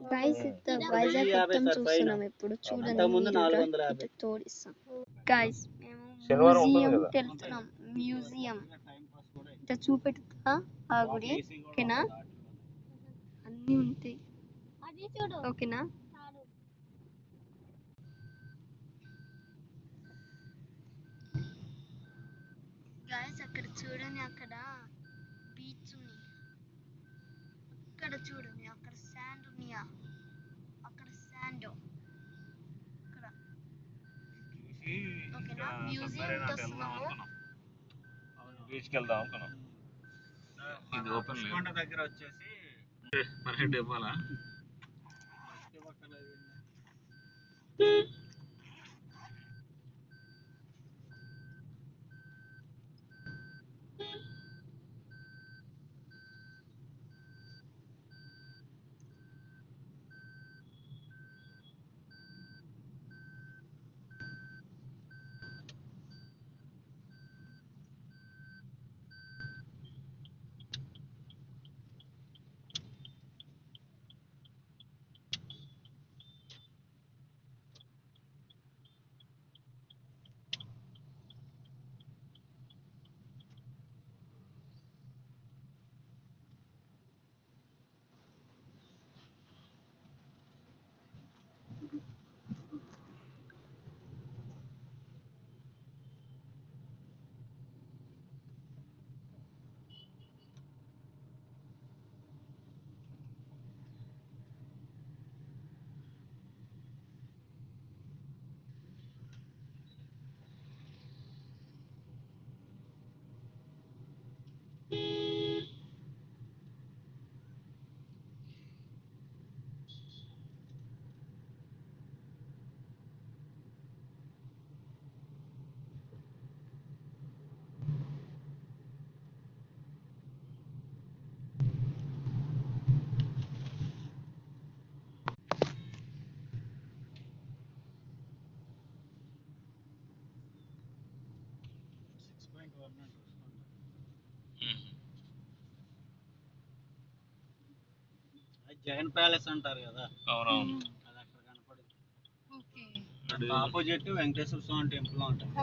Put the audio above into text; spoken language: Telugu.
గైస్ వైజాగ్ మొత్తం చూస్తున్నాం ఇప్పుడు చూడండి మీరు ఇటు తోడిస్తాం గైస్ మేము మ్యూజియం వెళ్తున్నాం మ్యూజియం ఇట్లా చూపెట్టుతా ఆ గుడి ఓకేనా అన్నీ ఉంటాయి ఓకేనా గైస్ అక్కడ చూడండి అక్కడ బీచ్ ఉంది అక్కడ చూడండి అక్కడ శాండ్ ఉన్నాయా అక్కడ శాండ్ అక్కడ ఓకేనా మ్యూజియం వస్తున్నాము బీచ్కి వెళ్దాం అనుకున్నాం ఇది ఓపెన్ కొండ దగ్గర వచ్చేసి పర్ హెడ్ ఇవ్వాలా జగన్ ప్యాలెస్ అంటారు కదా అవునవును అది అక్కడ కనపడుతుంది ఆపోజిట్ వెంకటేశ్వర స్వామి టెంపుల్ ఉంటుంది